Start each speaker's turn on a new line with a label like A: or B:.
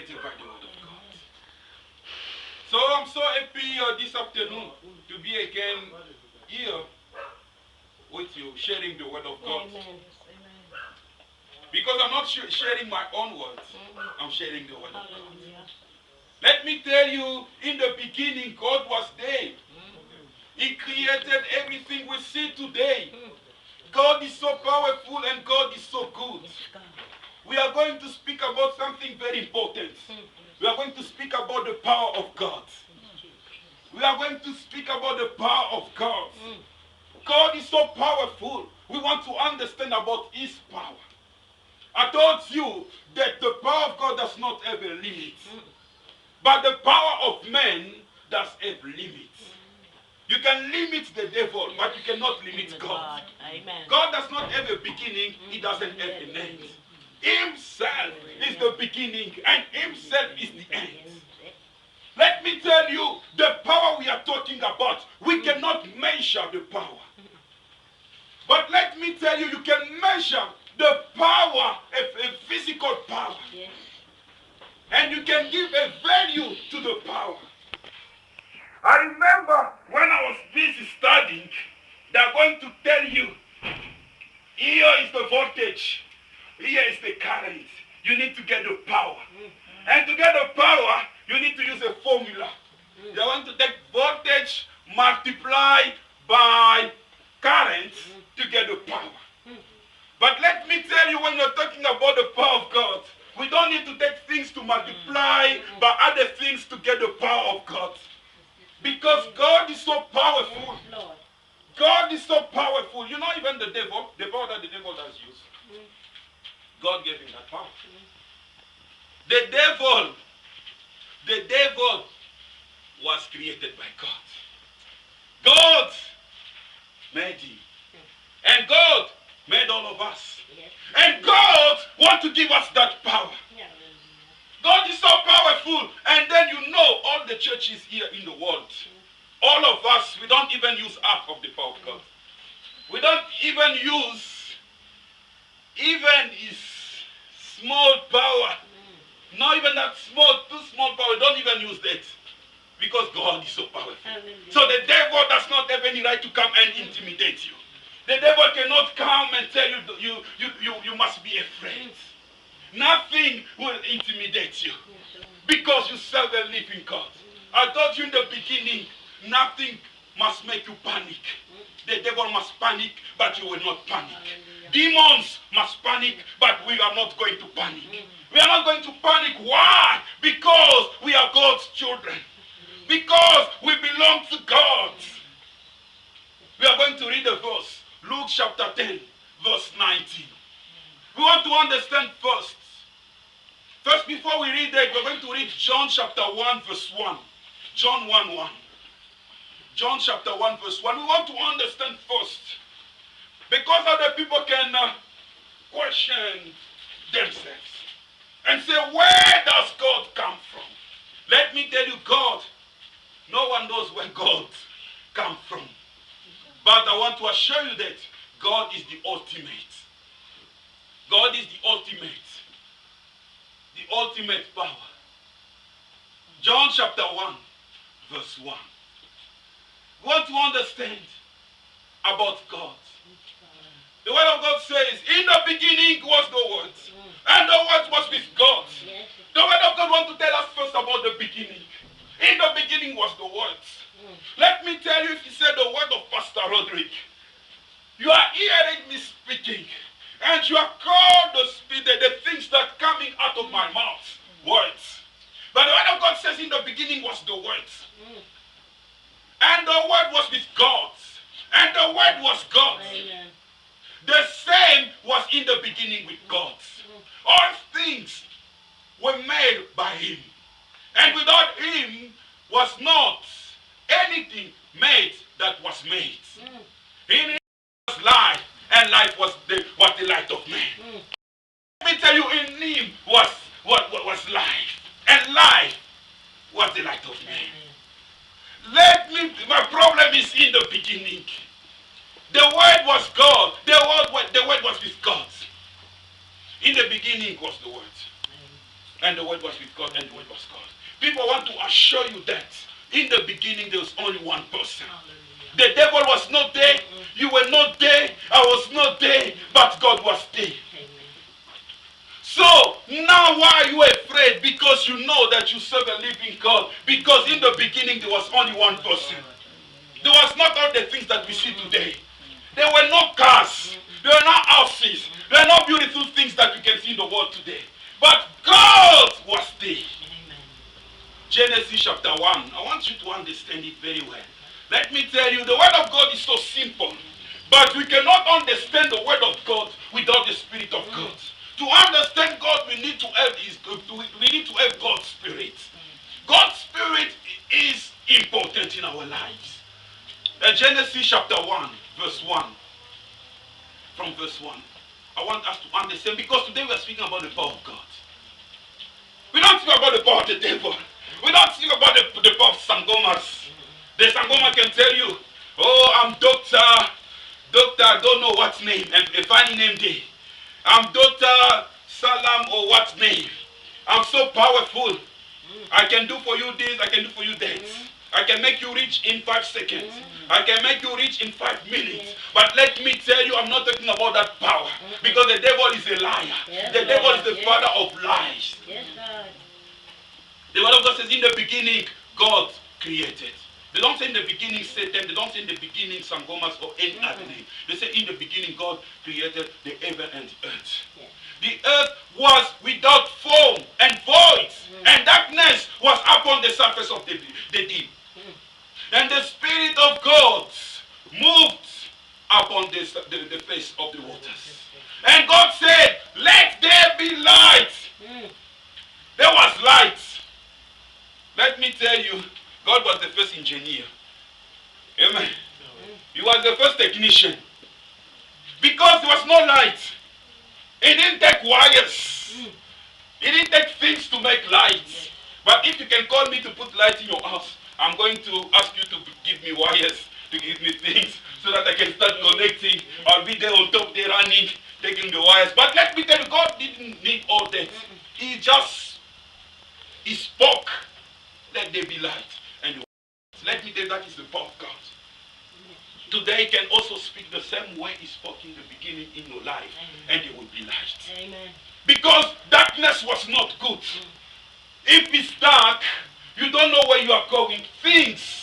A: created by the word of God. So I'm so happy this afternoon to be again here with you, sharing the word of God.
B: Amen.
A: Because I'm not sharing my own words, I'm sharing the word of God.
B: Hallelujah.
A: Let me tell you, in the beginning, God was there. He created everything we see today. God is so powerful and God is so good. We are going to speak about something very important. We are going to speak about the power of God. We are going to speak about the power of God. God is so powerful. We want to understand about His power. I told you that the power of God does not have a limit. But the power of man does have limits. You can limit the devil, but you cannot limit God.
B: Amen.
A: God does not have a beginning. He doesn't have an end. Himself is the beginning and Himself is the end. Let me tell you, the power we are talking about, we cannot measure the power. But let me tell you, you can measure the power of a physical power. And you can give a value to the power. I remember when I was busy studying, they're going to tell you, here is the voltage, here is the current. You need to get the power. And to get the power, you need to use a formula. You're going to take voltage multiplied by current to get the power. But let me tell you, when you're talking about the power of God, we don't need to take things to multiply by other things to get the power of God. Because God is so powerful. God is so powerful. You know, even the power that the devil does use, God gave him that power. The devil was created by God. God made him. And God made all of us. And God wants to give us that power. God is so powerful. And then you know all the churches here in the world, all of us, we don't even use half of the power of God. We don't even use even his small power. Not even that small, too small power. We don't even use that. Because God is so powerful. So the devil does not have any right to come and intimidate you. The devil cannot come and tell you you must be afraid. Nothing will intimidate you. Because you serve a living God. I told you in the beginning, nothing must make you panic. The devil must panic, but you will not panic. Demons must panic, but we are not going to panic. We are not going to panic. Why? Because we are God's children. Because we belong to God. We are going to read a verse. Luke chapter 10, verse 19. We want to understand first. First, before we read that, we're going to read John chapter 1, verse 1. John 1, 1. John chapter 1, verse 1. We want to understand first. Because other people can question themselves. And say, where does God come from? Let me tell you, God, no one knows where God comes from. But I want to assure you that God is the ultimate. God is the ultimate. The ultimate power. John chapter 1, verse 1. We want to understand about God. The word of God says, in the beginning was the Word. And the Word was with God. The word of God wants to tell us first about the beginning. In the beginning was the Word. Let me tell you, if you say the word of Pastor Roderick, you are hearing me speaking. And you are called the things that are coming out of my mouth. Words. But the word of God says in the beginning was the Word. And the Word was with God. And the Word was God.
B: Amen.
A: The same was in the beginning with God. All things were made by Him. And without Him was not anything made that was made. In Him was life, and life was the light of man. Let me tell you, in Him was life, and life was the light of man. My problem is in the beginning. The Word was God. The word was with God. In the beginning was the Word. And the Word was with God, and the Word was God. People want to assure you that in the beginning there was only one person. The devil was not there. You were not there. I was not there. But God was there. So now why are you afraid? Because you know that you serve a living God. Because in the beginning there was only one person. There was not all the things that we see today. There were no cars. There were no houses. There are no beautiful things that we can see in the world today. But God was there. Genesis chapter 1. I want you to understand it very well. Let me tell you, the word of God is so simple. But we cannot understand the word of God without the Spirit of God. To understand God, we need to have God's Spirit. God's Spirit is important in our lives. Genesis chapter 1, verse 1. From verse 1. I want us to understand, because today we are speaking about the power of God. We don't speak about the power of the devil. We don't speak about the power of Sangomas. The Sangoma can tell you, oh, I'm doctor, I don't know what name, a funny name there. I'm Dr. Salam or what name. I'm so powerful. I can do for you this, I can do for you that. I can make you rich in 5 seconds. I can make you rich in 5 minutes. But let me tell you, I'm not talking about that power. Because the devil is a liar. The devil is the father of lies. The word of God says, in the beginning, God created. They don't say in the beginning Satan. They don't say in the beginning Sangomas or any other name. They say in the beginning God created the heaven and the earth. The earth was without form and void. And darkness was upon the surface of the deep. And the Spirit of God moved upon the face of the waters. And God said, let there be light. There was light. Let me tell you, God was the first engineer. Amen. He was the first technician. Because there was no light. It didn't take wires. It didn't take things to make light. But if you can call me to put light in your house, I'm going to ask you to give me wires, to give me things, so that I can start connecting. I'll be there on top there running, taking the wires. But let me tell you, God didn't need all that. He spoke, let there be light. And let me tell you, that is the power of God. Today can also speak the same way He spoke in the beginning in your life. And there will be light. Amen. Because darkness was not good. If it's dark, you don't know where you are going. Things